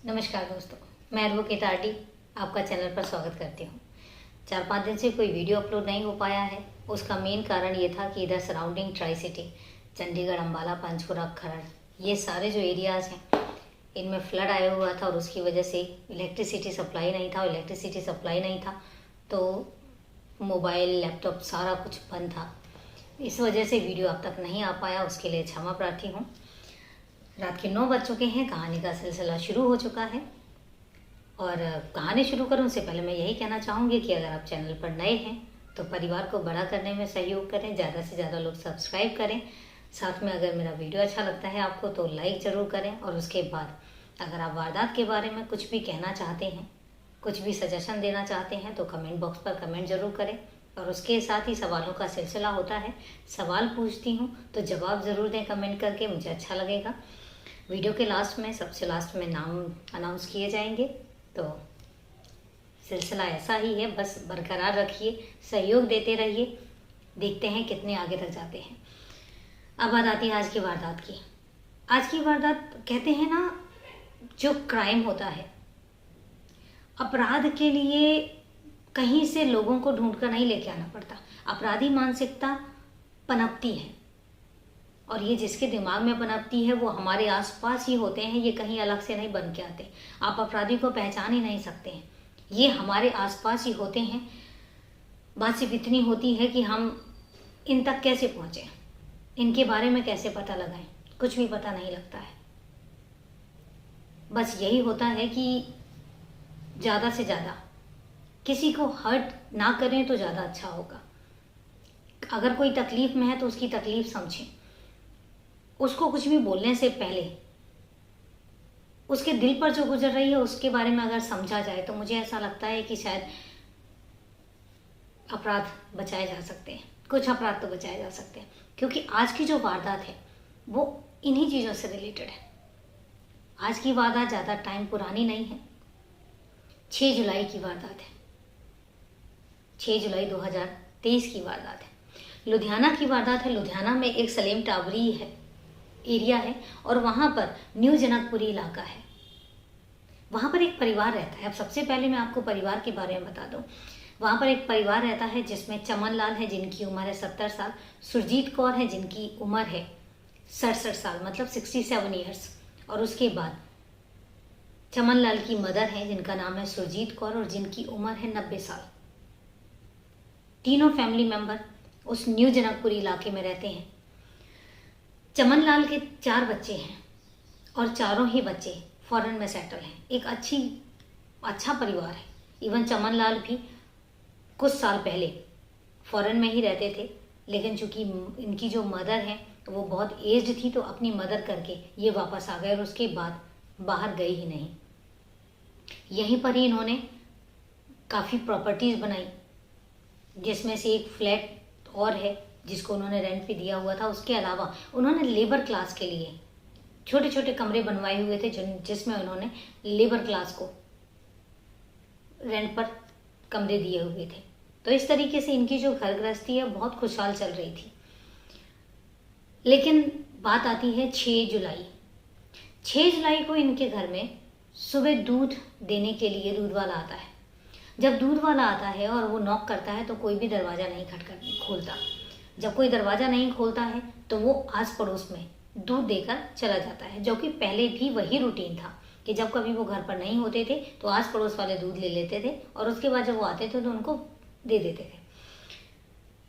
नमस्कार दोस्तों, मैं एडवोकेट आरडी आपका चैनल पर स्वागत करती हूँ। 4-5 दिन से कोई वीडियो अपलोड नहीं हो पाया है। उसका मेन कारण ये था कि इधर surrounding tricity Chandigarh, Ambala, Panchkula, Kharar ये सारे जो एरियाज़ हैं इनमें फ्लड आया हुआ था और उसकी वजह से इलेक्ट्रिसिटी सप्लाई नहीं था तो मोबाइल, लैपटॉप सारा कुछ बंद था। इस वजह से वीडियो अब तक नहीं आ पाया, उसके लिए क्षमा प्रार्थी हूँ। रात के 9 बज चुके हैं, कहानी का सिलसिला शुरू हो चुका है। और कहानी शुरू करूं उससे पहले मैं यही कहना चाहूँगी कि अगर आप चैनल पर नए हैं तो परिवार को बड़ा करने में सहयोग करें, ज़्यादा से ज़्यादा लोग सब्सक्राइब करें। साथ में अगर मेरा वीडियो अच्छा लगता है आपको तो लाइक ज़रूर करें। और उसके बाद अगर आप वारदात के बारे में कुछ भी कहना चाहते हैं, कुछ भी सजेशन देना चाहते हैं तो कमेंट बॉक्स पर कमेंट ज़रूर करें। और उसके साथ ही सवालों का सिलसिला होता है, सवाल पूछती हूँ तो जवाब ज़रूर दें कमेंट करके, मुझे अच्छा लगेगा। वीडियो के लास्ट में, सबसे लास्ट में नाम अनाउंस किए जाएंगे। तो सिलसिला ऐसा ही है, बस बरकरार रखिए, सहयोग देते रहिए, देखते हैं कितने आगे तक जाते हैं। अब बात आती है आज की वारदात की। आज की वारदात कहते हैं ना, जो क्राइम होता है, अपराध के लिए कहीं से लोगों को ढूंढ कर नहीं लेके आना पड़ता। अपराधी मानसिकता पनपती है और ये जिसके दिमाग में पनपती है वो हमारे आसपास ही होते हैं, ये कहीं अलग से नहीं बन के आते। आप अपराधी को पहचान ही नहीं सकते हैं, ये हमारे आसपास ही होते हैं। बात सिर्फ इतनी होती है कि हम इन तक कैसे पहुँचे, इनके बारे में कैसे पता लगाएं, कुछ भी पता नहीं लगता है। बस यही होता है कि ज़्यादा से ज़्यादा किसी को हर्ट ना करें तो ज़्यादा अच्छा होगा। अगर कोई तकलीफ़ में है तो उसकी तकलीफ़ समझें। उसको कुछ भी बोलने से पहले उसके दिल पर जो गुजर रही है उसके बारे में अगर समझा जाए तो मुझे ऐसा लगता है कि शायद अपराध बचाए जा सकते हैं, कुछ अपराध तो बचाए जा सकते हैं। क्योंकि आज की जो वारदात है वो इन्हीं चीज़ों से रिलेटेड है। आज की वारदात ज़्यादा टाइम पुरानी नहीं है, 6 जुलाई की वारदात है। 6 जुलाई 2023 की वारदात है, लुधियाना की वारदात है। लुधियाना में एक सलेम टावरी है, एरिया है और वहाँ पर न्यू जनकपुरी इलाका है। वहाँ पर एक परिवार रहता है। अब सबसे पहले मैं आपको परिवार के बारे में बता दूँ। वहाँ पर एक परिवार रहता है जिसमें चमन लाल है जिनकी उम्र है 70 साल, सुरजीत कौर है जिनकी उम्र है 67 साल, मतलब 67 ईयर्स। और उसके बाद चमन लाल की मदर है जिनका नाम है सुरजीत कौर और जिनकी उम्र है 90 साल। तीनों फैमिली मेंबर उस न्यू जनकपुरी इलाके में रहते हैं। चमन लाल के 4 बच्चे हैं और चारों ही बच्चे फॉरेन में सेटल हैं। एक अच्छा परिवार है। इवन चमन लाल भी कुछ साल पहले फॉरेन में ही रहते थे, लेकिन चूंकि इनकी जो मदर है वो बहुत एज्ड थी तो अपनी मदर करके ये वापस आ गए और उसके बाद बाहर गए ही नहीं। यहीं पर ही इन्होंने काफ़ी प्रॉपर्टीज़ बनाई, जिसमें से एक फ्लैट और है जिसको उन्होंने रेंट पे दिया हुआ था। उसके अलावा उन्होंने लेबर क्लास के लिए छोटे छोटे कमरे बनवाए हुए थे जिसमें उन्होंने लेबर क्लास को रेंट पर कमरे दिए हुए थे। तो इस तरीके से इनकी जो घर गृहस्थी है बहुत खुशहाल चल रही थी। लेकिन बात आती है 6 जुलाई। 6 जुलाई को इनके घर में सुबह दूध देने के लिए दूध वाला आता है। जब दूध वाला आता है और वो नॉक करता है तो कोई भी दरवाज़ा नहीं खोलता। जब कोई दरवाज़ा नहीं खोलता है तो वो आस पड़ोस में दूध देकर चला जाता है, जो कि पहले भी वही रूटीन था कि जब कभी वो घर पर नहीं होते थे तो आस पड़ोस वाले दूध ले लेते थे और उसके बाद जब वो आते थे तो उनको दे देते थे।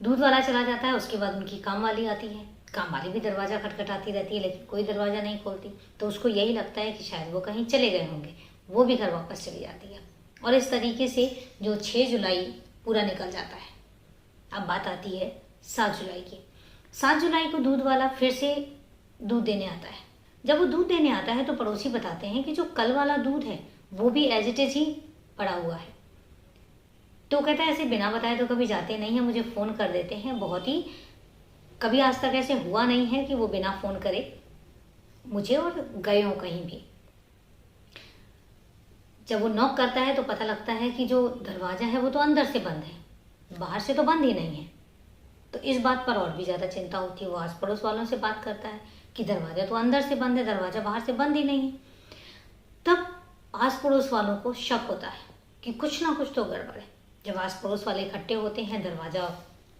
दूध वाला चला जाता है, उसके बाद उनकी काम वाली आती है। काम वाली भी दरवाज़ा खटखटाती रहती है लेकिन कोई दरवाज़ा नहीं खोलती, तो उसको यही लगता है कि शायद वो कहीं चले गए होंगे। वो भी घर वापस चली जाती है और इस तरीके से जो 6 जुलाई पूरा निकल जाता है। अब बात आती है 7 जुलाई की। 7 जुलाई को दूध वाला फिर से दूध देने आता है। जब वो दूध देने आता है तो पड़ोसी बताते हैं कि जो कल वाला दूध है वो भी एज इट इज ही पड़ा हुआ है। तो कहता है ऐसे बिना बताए तो कभी जाते नहीं है, मुझे फ़ोन कर देते हैं। बहुत ही कभी आज तक ऐसे हुआ नहीं है कि वो बिना फ़ोन करे मुझे और गए हों कहीं भी। जब वो नॉक करता है तो पता लगता है कि जो दरवाज़ा है वो तो अंदर से बंद है, बाहर से तो बंद ही नहीं है। तो इस बात पर और भी ज़्यादा चिंता होती है। वो आस पड़ोस वालों से बात करता है कि दरवाज़ा तो अंदर से बंद है, दरवाज़ा बाहर से बंद ही नहीं है। तब आस पड़ोस वालों को शक होता है कि कुछ ना कुछ तो गड़बड़ है। जब आस पड़ोस वाले इकट्ठे होते हैं, दरवाज़ा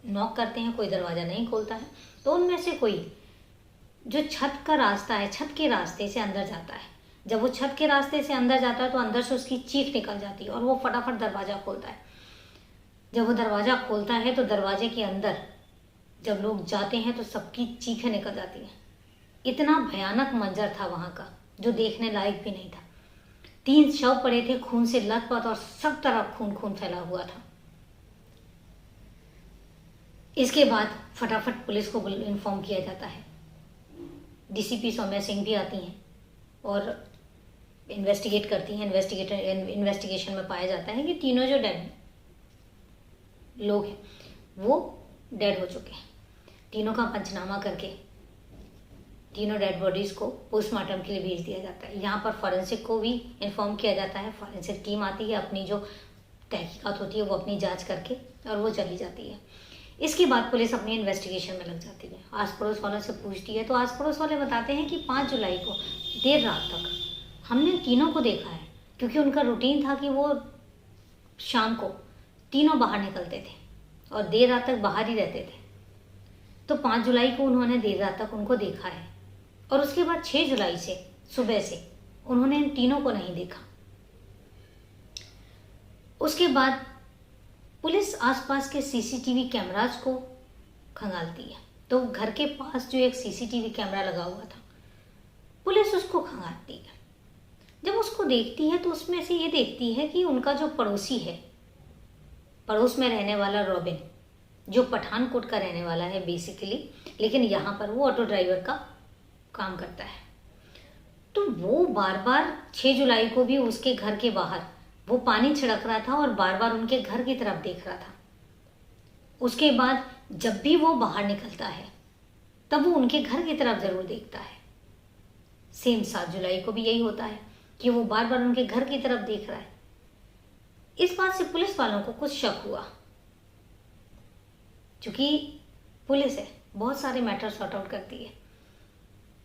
नॉक करते हैं, कोई दरवाज़ा नहीं खोलता है, तो उनमें से कोई जो छत का रास्ता है, छत के रास्ते से अंदर जाता है। जब वो छत के रास्ते से अंदर जाता है तो अंदर से उसकी चीख निकल जाती है और वो फटाफट दरवाज़ा खोलता है। जब वो दरवाज़ा खोलता है तो दरवाजे के अंदर जब लोग जाते हैं तो सबकी चीखें निकल जाती हैं। इतना भयानक मंजर था वहाँ का जो देखने लायक भी नहीं था। 3 शव पड़े थे, खून से लथपथ, और सब तरफ खून खून फैला हुआ था। इसके बाद फटाफट पुलिस को इन्फॉर्म किया जाता है। डीसीपी सौम्या सिंह भी आती हैं और इन्वेस्टिगेट करती हैं। इन्वेस्टिगेशन में पाया जाता है कि तीनों जो डेड लोग हैं वो डेड हो चुके हैं। तीनों का पंचनामा करके तीनों डेड बॉडीज़ को पोस्टमार्टम के लिए भेज दिया जाता है। यहाँ पर फॉरेंसिक को भी इन्फॉर्म किया जाता है। फॉरेंसिक टीम आती है, अपनी जो तहकीकात होती है वो अपनी जांच करके और वो चली जाती है। इसके बाद पुलिस अपनी इन्वेस्टिगेशन में लग जाती है, आस पड़ोस वालों से पूछती है। तो आस पड़ोस वाले बताते हैं कि 5 जुलाई को देर रात तक हमने तीनों को देखा है, क्योंकि उनका रूटीन था कि वो शाम को तीनों बाहर निकलते थे और देर रात तक बाहर ही रहते थे। तो 5 जुलाई को उन्होंने देर रात तक उनको देखा है और उसके बाद 6 जुलाई से सुबह से उन्होंने इन तीनों को नहीं देखा। उसके बाद पुलिस आसपास के सीसीटीवी कैमराज को खंगालती है। तो घर के पास जो एक सीसीटीवी कैमरा लगा हुआ था, पुलिस उसको खंगालती है। जब उसको देखती है तो उसमें से ये देखती है कि उनका जो पड़ोसी है, पड़ोस में रहने वाला रॉबिन, जो पठानकोट का रहने वाला है बेसिकली, लेकिन यहाँ पर वो ऑटो ड्राइवर का काम करता है। तो वो बार बार 6 जुलाई को भी उसके घर के बाहर वो पानी छिड़क रहा था और बार बार उनके घर की तरफ देख रहा था। उसके बाद जब भी वो बाहर निकलता है तब वो उनके घर की तरफ जरूर देखता है। सेम 7 जुलाई को भी यही होता है कि वो बार बार उनके घर की तरफ देख रहा है। इस बात से पुलिस वालों को कुछ शक हुआ। क्योंकि पुलिस है, बहुत सारे मैटर सॉर्ट आउट करती है,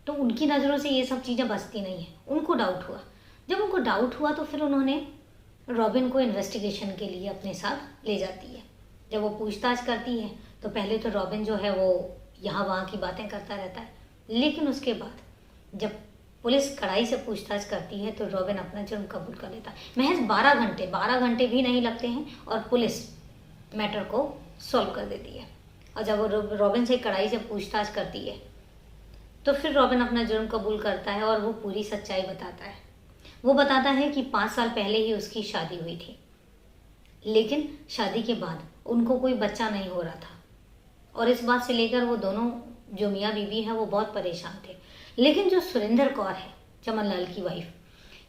तो उनकी नज़रों से ये सब चीज़ें बचती नहीं है। उनको डाउट हुआ। जब उनको डाउट हुआ तो फिर उन्होंने रॉबिन को इन्वेस्टिगेशन के लिए अपने साथ ले जाती है। जब वो पूछताछ करती है तो पहले तो रॉबिन जो है वो यहाँ वहाँ की बातें करता रहता है, लेकिन उसके बाद जब पुलिस कड़ाई से पूछताछ करती है तो रॉबिन अपना जुर्म कबूल कर लेता है। महज 12 घंटे भी नहीं लगते हैं और पुलिस मैटर को सॉल्व कर देती है। और जब वो रॉबिन से कड़ाई से पूछताछ करती है तो फिर रॉबिन अपना जुर्म कबूल करता है और वो पूरी सच्चाई बताता है। वो बताता है कि 5 साल पहले ही उसकी शादी हुई थी, लेकिन शादी के बाद उनको कोई बच्चा नहीं हो रहा था और इस बात से लेकर वो दोनों जो मियाँ बीवी हैं वो बहुत परेशान थे। लेकिन जो सुरेंद्र कौर है, चमन लाल की वाइफ,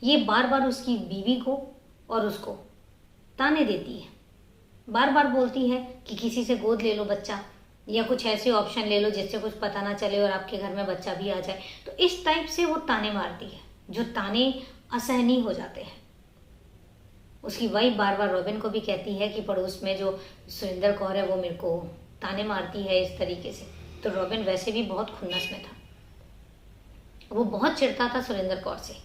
ये बार बार उसकी बीवी को और उसको ताने देती है। बार बार बोलती है कि किसी से गोद ले लो बच्चा, या कुछ ऐसे ऑप्शन ले लो जिससे कुछ पता ना चले और आपके घर में बच्चा भी आ जाए। तो इस टाइप से वो ताने मारती है, जो ताने असहनीय हो जाते हैं। उसकी वाइफ बार बार रॉबिन को भी कहती है कि पड़ोस में जो सुरेंद्र कौर है वो मेरे को ताने मारती है इस तरीके से। तो रॉबिन वैसे भी बहुत खुन्नस में था, वो बहुत चिढ़ता था सुरेंद्र कौर से।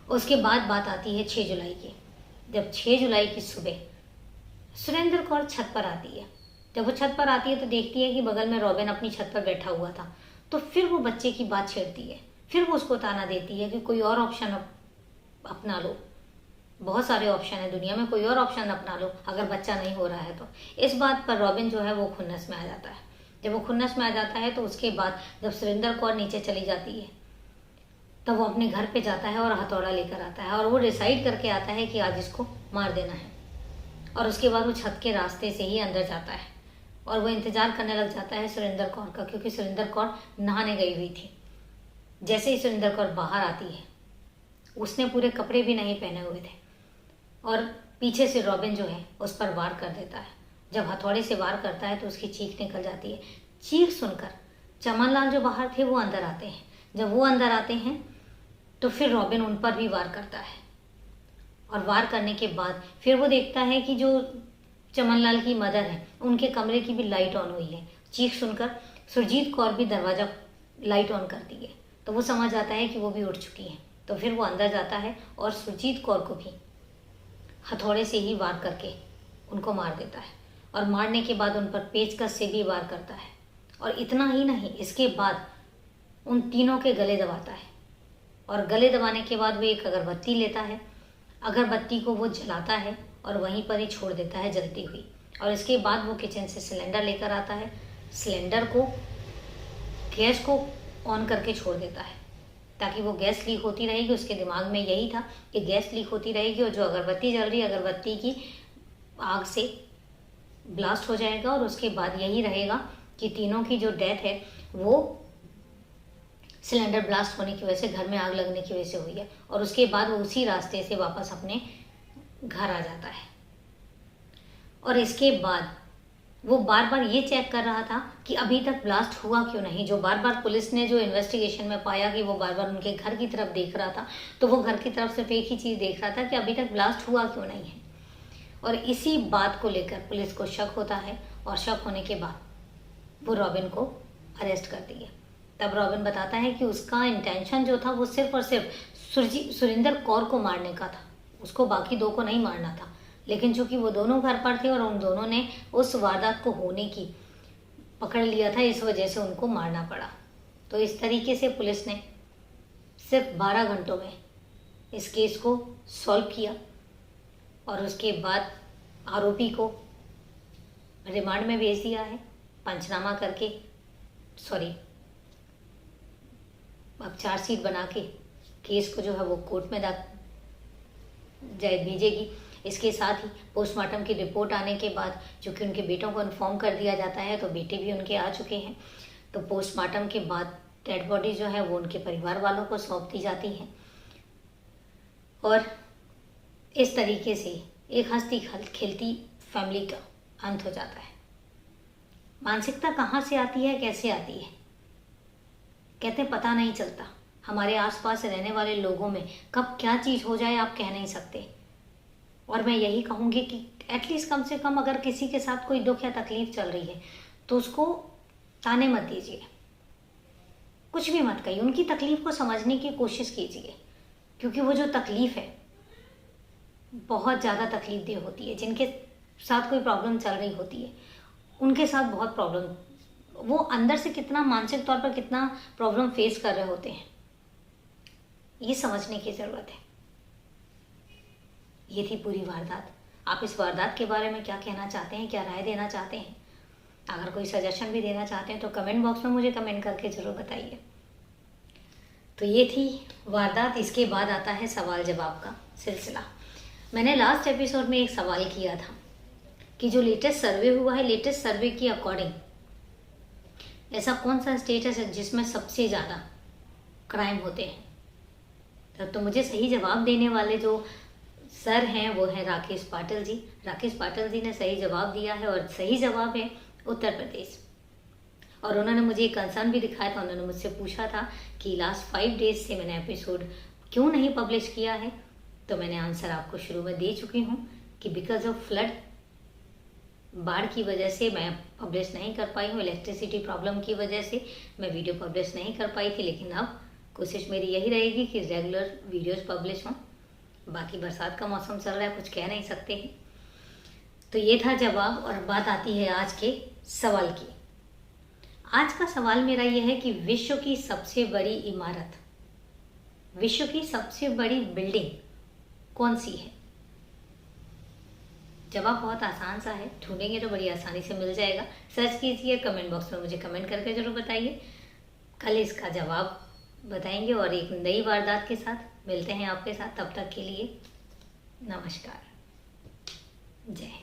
उसके बाद बात आती है 6 जुलाई की। जब 6 जुलाई की सुबह सुरेंद्र कौर छत पर आती है, जब वो छत पर आती है तो देखती है कि बगल में रॉबिन अपनी छत पर बैठा हुआ था। तो फिर वो बच्चे की बात छेड़ती है, फिर वो उसको ताना देती है कि कोई और ऑप्शन अपना लो, बहुत सारे ऑप्शन है दुनिया में, कोई और ऑप्शन अपना लो अगर बच्चा नहीं हो रहा है तो। इस बात पर रॉबिन जो है वो खुन्नस में आ जाता है। जब वो खुन्नस में आ जाता है तो उसके बाद जब सुरेंद्र कौर नीचे चली जाती है तब वो अपने घर पे जाता है और हथौड़ा लेकर आता है और वो डिसाइड करके आता है कि आज इसको मार देना है। और उसके बाद वो छत के रास्ते से ही अंदर जाता है और वो इंतजार करने लग जाता है सुरेंद्र कौर का, क्योंकि सुरेंद्र कौर नहाने गई हुई थी। जैसे ही सुरेंद्र कौर बाहर आती है, उसने पूरे कपड़े भी नहीं पहने हुए थे और पीछे से रॉबिन जो है उस पर वार कर देता है। जब हथौड़े से वार करता है तो उसकी चीख निकल जाती है। चीख सुनकर चमनलाल जो बाहर थे वो अंदर आते हैं। जब वो अंदर आते हैं तो फिर रॉबिन उन पर भी वार करता है और वार करने के बाद फिर वो देखता है कि जो चमनलाल की मदर है उनके कमरे की भी लाइट ऑन हुई है। चीख सुनकर सुरजीत कौर भी दरवाज़ा लाइट ऑन करती है, तो वो समझ आता है कि वो भी उठ चुकी है। तो फिर वो अंदर जाता है और सुरजीत कौर को भी हथौड़े से ही वार करके उनको मार देता है, और मारने के बाद उन पर पेचकस से भी वार करता है। और इतना ही नहीं, इसके बाद उन तीनों के गले दबाता है, और गले दबाने के बाद वो एक अगरबत्ती लेता है, अगरबत्ती को वो जलाता है और वहीं पर ही छोड़ देता है जलती हुई। और इसके बाद वो किचन से सिलेंडर लेकर आता है, सिलेंडर को गैस को ऑन करके छोड़ देता है ताकि वो गैस लीक होती रहेगी। उसके दिमाग में यही था कि गैस लीक होती रहेगी और जो अगरबत्ती जल रही है, अगरबत्ती की आग से ब्लास्ट हो जाएगा, और उसके बाद यही रहेगा कि तीनों की जो डेथ है वो सिलेंडर ब्लास्ट होने की वजह से, घर में आग लगने की वजह से हुई है। और उसके बाद वो उसी रास्ते से वापस अपने घर आ जाता है। और इसके बाद वो बार बार ये चेक कर रहा था कि अभी तक ब्लास्ट हुआ क्यों नहीं। जो बार बार पुलिस ने जो इन्वेस्टिगेशन में पाया कि वो बार बार उनके घर की तरफ देख रहा था, तो वो घर की तरफ सिर्फ एक ही चीज़ देख रहा था कि अभी तक ब्लास्ट हुआ क्यों नहीं है। और इसी बात को लेकर पुलिस को शक होता है, और शक होने के बाद वो रॉबिन को अरेस्ट करती है। तब रॉबिन बताता है कि उसका इंटेंशन जो था वो सिर्फ और सिर्फ सुरिंदर कौर को मारने का था, उसको बाकी दो को नहीं मारना था। लेकिन चूंकि वो दोनों घर पर थे और उन दोनों ने उस वारदात को होने की पकड़ लिया था, इस वजह से उनको मारना पड़ा। तो इस तरीके से पुलिस ने सिर्फ 12 घंटों में इस केस को सॉल्व किया, और उसके बाद आरोपी को रिमांड में भेज दिया है, पंचनामा करके, अब चार्जशीट बना के केस को जो है वो कोर्ट में भेजेगी। इसके साथ ही पोस्टमार्टम की रिपोर्ट आने के बाद, जो कि उनके बेटों को इन्फॉर्म कर दिया जाता है, तो बेटे भी उनके आ चुके हैं। तो पोस्टमार्टम के बाद डेड बॉडी जो है वो उनके परिवार वालों को सौंप दी जाती है, और इस तरीके से एक हंसती खेलती फैमिली का अंत हो जाता है। मानसिकता कहाँ से आती है, कैसे आती है, कहते हैं पता नहीं चलता। हमारे आसपास रहने वाले लोगों में कब क्या चीज़ हो जाए आप कह नहीं सकते। और मैं यही कहूँगी कि एटलीस्ट कम से कम अगर किसी के साथ कोई दुख या तकलीफ चल रही है तो उसको ताने मत दीजिए, कुछ भी मत कहिए, उनकी तकलीफ को समझने की कोशिश कीजिए। क्योंकि वो जो तकलीफ है बहुत ज़्यादा तकलीफदेह होती है। जिनके साथ कोई प्रॉब्लम चल रही होती है उनके साथ बहुत प्रॉब्लम, वो अंदर से कितना मानसिक तौर पर कितना प्रॉब्लम फेस कर रहे होते हैं, ये समझने की ज़रूरत है। ये थी पूरी वारदात। आप इस वारदात के बारे में क्या कहना चाहते हैं, क्या राय देना चाहते हैं? अगर कोई सजेशन भी देना चाहते हैं तो कमेंट बॉक्स में मुझे कमेंट करके ज़रूर बताइए। तो ये थी वारदात। इसके बाद आता है सवाल जवाब का सिलसिला। मैंने लास्ट एपिसोड में एक सवाल किया था कि जो लेटेस्ट सर्वे हुआ है, लेटेस्ट सर्वे के अकॉर्डिंग ऐसा कौन सा स्टेट है जिसमें सबसे ज़्यादा क्राइम होते हैं। तो मुझे सही जवाब देने वाले जो सर हैं वो हैं राकेश पाटिल जी। राकेश पाटिल जी ने सही जवाब दिया है, और सही जवाब है उत्तर प्रदेश। और उन्होंने मुझे एक कंसर्न भी दिखाया था। उन्होंने मुझसे पूछा था कि लास्ट 5 डेज से मैंने एपिसोड क्यों नहीं पब्लिश किया है। तो मैंने आंसर आपको शुरू में दे चुकी हूँ कि बिकॉज ऑफ फ्लड, बाढ़ की वजह से मैं पब्लिश नहीं कर पाई हूँ। इलेक्ट्रिसिटी प्रॉब्लम की वजह से मैं वीडियो पब्लिश नहीं कर पाई थी। लेकिन अब कोशिश मेरी यही रहेगी कि रेगुलर वीडियोस पब्लिश हों। बाकी बरसात का मौसम चल रहा है, कुछ कह नहीं सकते हैं। तो ये था जवाब। और बात आती है आज के सवाल की। आज का सवाल मेरा यह है कि विश्व की सबसे बड़ी इमारत, विश्व की सबसे बड़ी बिल्डिंग कौन सी है? जवाब बहुत आसान सा है, ढूंढेंगे तो बड़ी आसानी से मिल जाएगा। सर्च कीजिए, कमेंट बॉक्स में मुझे कमेंट करके जरूर बताइए। कल इसका जवाब बताएंगे और एक नई वारदात के साथ मिलते हैं आपके साथ। तब तक के लिए नमस्कार, जय हिंद।